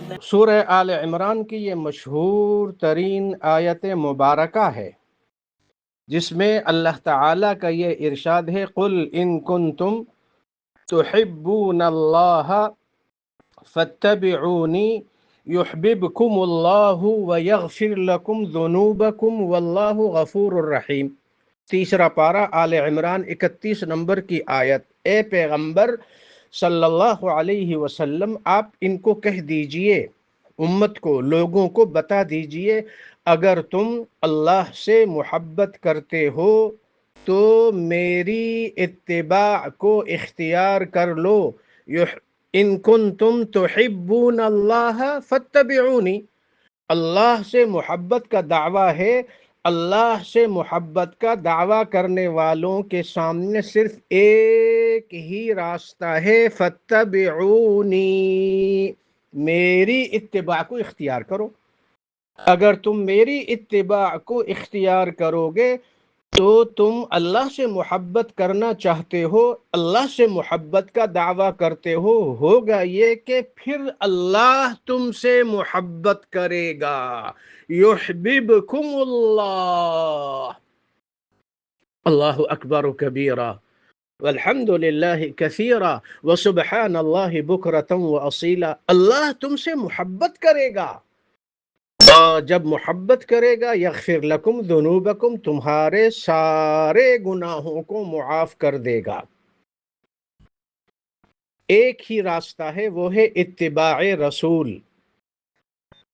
سورہ آل عمران کی یہ مشہور ترین آیت مبارکہ ہے جس میں اللہ تعالیٰ کا یہ ارشاد ہے قل ان کنتم تحبون اللہ فاتبعونی یحببکم اللہ ویغفر لکم ذنوبکم واللہ غفور الرحیم۔ تیسرا پارہ آل عمران 31 نمبر کی آیت۔ اے پیغمبر صلی اللہ علیہ وسلم، آپ ان کو کہہ دیجئے، امت کو، لوگوں کو بتا دیجئے، اگر تم اللہ سے محبت کرتے ہو تو میری اتباع کو اختیار کر لو۔ ان کنتم تحبون اللہ فاتبعونی، اللہ سے محبت کا دعویٰ ہے۔ اللہ سے محبت کا دعویٰ کرنے والوں کے سامنے صرف ایک ہی راستہ ہے، فاتبعونی، میری اتباع کو اختیار کرو۔ اگر تم میری اتباع کو اختیار کرو گے تو تم اللہ سے محبت کرنا چاہتے ہو، اللہ سے محبت کا دعویٰ کرتے ہو، ہوگا یہ کہ پھر اللہ تم سے محبت کرے گا۔ یحببکم اللہ، اللہ اکبر کبیرہ والحمد للہ کثیرا وسبحان اللہ بکرۃ واصیلا۔ اللہ تم سے محبت کرے گا، اور جب محبت کرے گا یغفر لکم ذنوبکم، تمہارے سارے گناہوں کو معاف کر دے گا۔ ایک ہی راستہ ہے، وہ ہے اتباع رسول۔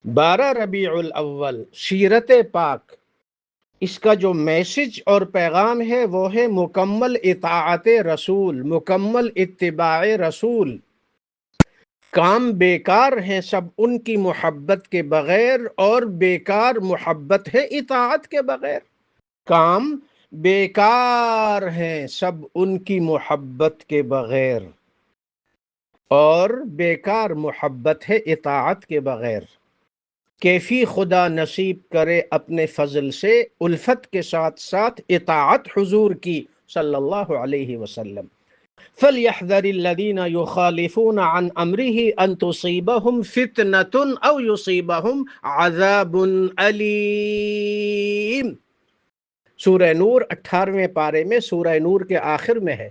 12 ربیع الاول، سیرت پاک، اس کا جو میسج اور پیغام ہے وہ ہے مکمل اطاعت رسول، مکمل اتباع رسول۔ کام بیکار ہیں سب ان کی محبت کے بغیر، اور بیکار محبت ہے اطاعت کے بغیر۔ کام بیکار ہیں سب ان کی محبت کے بغیر، اور بیکار محبت ہے اطاعت کے بغیر۔ کیفی خدا نصیب کرے اپنے فضل سے الفت کے ساتھ ساتھ اطاعت حضور کی صلی اللہ علیہ وسلم۔ فَلْيَحْذَرِ الَّذِينَ يُخَالِفُونَ عَنْ أَمْرِهِ أَن تُصِيبَهُمْ فِتْنَةٌ أَوْ يُصِيبَهُمْ عَذَابٌ أَلِيمٌ۔ سورہ نور 18ویں پارے میں، سورہ نور کے آخر میں ہے،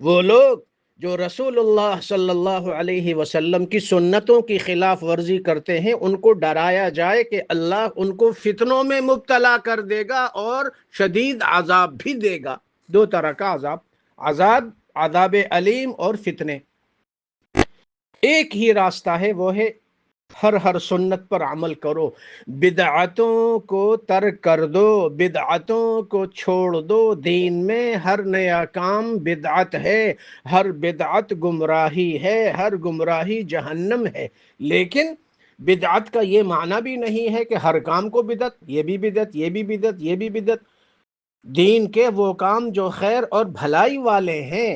وہ لوگ جو رسول اللہ صلی اللہ علیہ وسلم کی سنتوں کی خلاف ورزی کرتے ہیں، ان کو ڈرایا جائے کہ اللہ ان کو فتنوں میں مبتلا کر دے گا اور شدید عذاب بھی دے گا۔ دو طرح کا عذاب، عذاب علیم اور فتنے۔ ایک ہی راستہ ہے، وہ ہے ہر سنت پر عمل کرو، بدعتوں کو ترک کر دو، بدعتوں کو چھوڑ دو۔ دین میں ہر نیا کام بدعت ہے، ہر بدعت گمراہی ہے، ہر گمراہی جہنم ہے۔ لیکن بدعت کا یہ معنی بھی نہیں ہے کہ ہر کام کو بدعت، یہ بھی بدعت، یہ بھی بدعت، یہ بھی بدعت۔ دین کے وہ کام جو خیر اور بھلائی والے ہیں،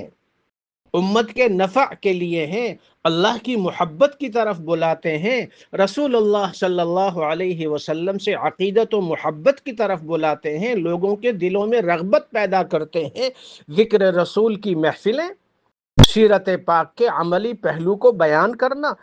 امت کے نفع کے لیے ہیں، اللہ کی محبت کی طرف بلاتے ہیں، رسول اللہ صلی اللہ علیہ وسلم سے عقیدت و محبت کی طرف بلاتے ہیں، لوگوں کے دلوں میں رغبت پیدا کرتے ہیں، ذکر رسول کی محفلیں، سیرت پاک کے عملی پہلو کو بیان کرنا،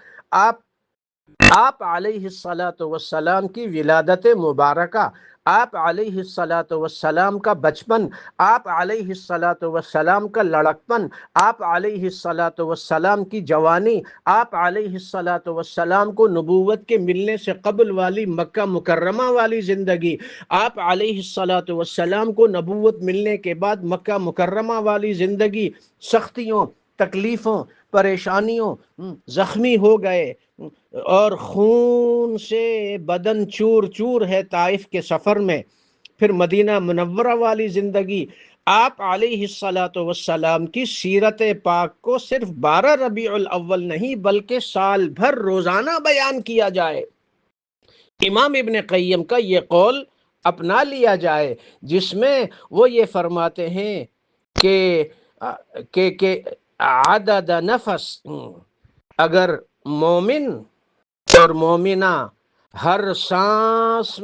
آپ علیہ الصلاۃ والسلام کی ولادت مبارکہ، آپ علیہ الصلاۃ والسلام کا بچپن، آپ علیہ الصلاۃ والسلام کا لڑکپن، آپ علیہ الصلاۃ والسلام کی جوانی، آپ علیہ الصلاۃ والسلام کو نبوت کے ملنے سے قبل والی مکہ مکرمہ والی زندگی، آپ علیہ الصلاۃ والسلام کو نبوت ملنے کے بعد مکہ مکرمہ والی زندگی، سختیوں، تکلیفوں، پریشانیوں، زخمی ہو گئے اور خون سے بدن چور چور ہے طائف کے سفر میں، پھر مدینہ منورہ والی زندگی۔ آپ علیہ الصلاۃ والسلام کی سیرت پاک کو صرف 12 ربیع الاول نہیں بلکہ سال بھر روزانہ بیان کیا جائے۔ امام ابن قیم کا یہ قول اپنا لیا جائے جس میں وہ یہ فرماتے ہیں کہ عدد نفس، اگر مومن اور مومنہ ہر سانس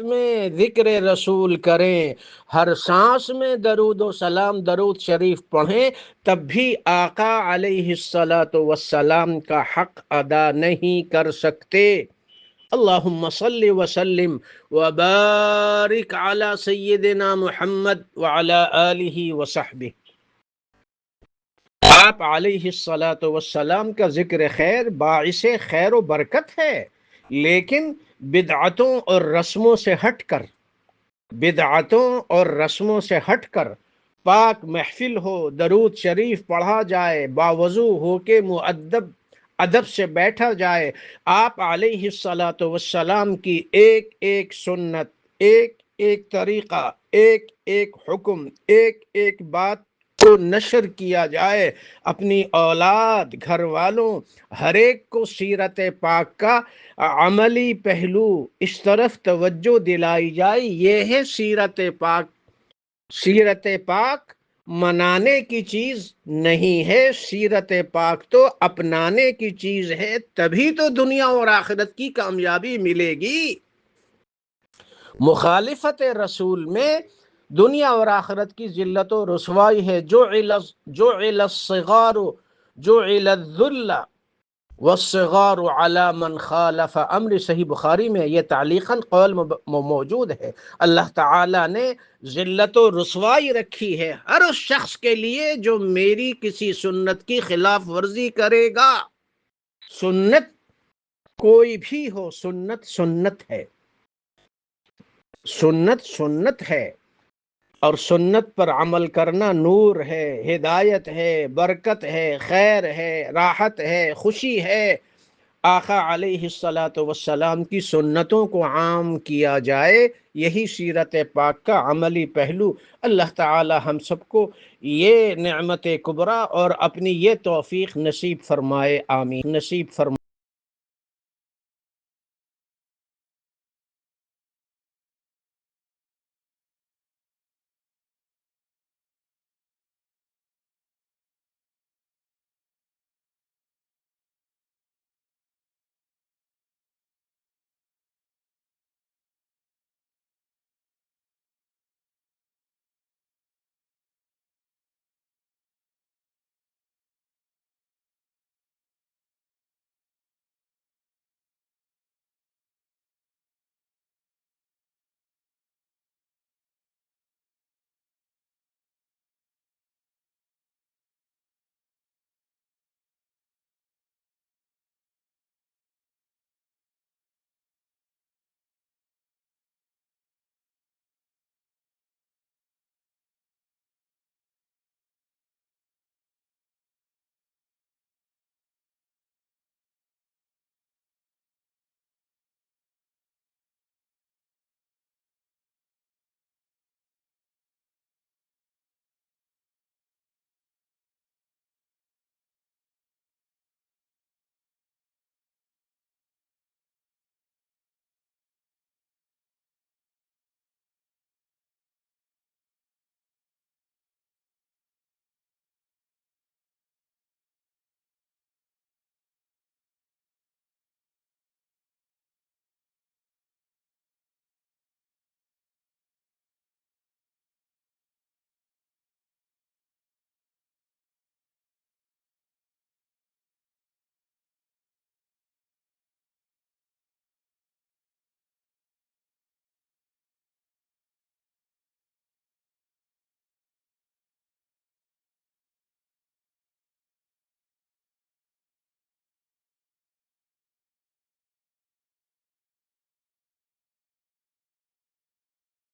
میں ذکر رسول کریں، ہر سانس میں درود و سلام درود شریف پڑھیں، تب بھی آقا علیہ الصلاۃ والسلام کا حق ادا نہیں کر سکتے۔ اللہم صلی وسلم وبارک علی سیدنا محمد وعلی آلہ وصحبہ۔ آپ علیہ الصلاۃ والسلام کا ذکر خیر باعث خیر و برکت ہے، لیکن بدعتوں اور رسموں سے ہٹ کر، بدعتوں اور رسموں سے ہٹ کر پاک محفل ہو، درود شریف پڑھا جائے، باوضو ہو کے مؤدب ادب سے بیٹھا جائے، آپ علیہ الصلاۃ والسلام کی ایک ایک سنت، ایک ایک طریقہ، ایک ایک حکم، ایک ایک بات کو نشر کیا جائے، اپنی اولاد، گھر والوں، ہر ایک کو سیرت پاک کا عملی پہلو اس طرف توجہ دلائی جائے۔ یہ ہے سیرت پاک۔ سیرت پاک منانے کی چیز نہیں ہے، سیرت پاک تو اپنانے کی چیز ہے، تبھی تو دنیا اور آخرت کی کامیابی ملے گی۔ مخالفت رسول میں دنیا اور آخرت کی ذلت و رسوائی ہے۔ جعل الصغار جعل الذل والصغار على من خالف امر، صحیح بخاری میں یہ تعلیقاً قول موجود ہے۔ اللہ تعالیٰ نے ذلت و رسوائی رکھی ہے ہر اس شخص کے لیے جو میری کسی سنت کی خلاف ورزی کرے گا۔ سنت کوئی بھی ہو، سنت سنت ہے، سنت سنت ہے، اور سنت پر عمل کرنا نور ہے، ہدایت ہے، برکت ہے، خیر ہے، راحت ہے، خوشی ہے۔ آقا علیہ الصلاۃ والسلام کی سنتوں کو عام کیا جائے، یہی سیرت پاک کا عملی پہلو۔ اللہ تعالی ہم سب کو یہ نعمت کبریٰ اور اپنی یہ توفیق نصیب فرمائے، آمین، نصیب فرمائے۔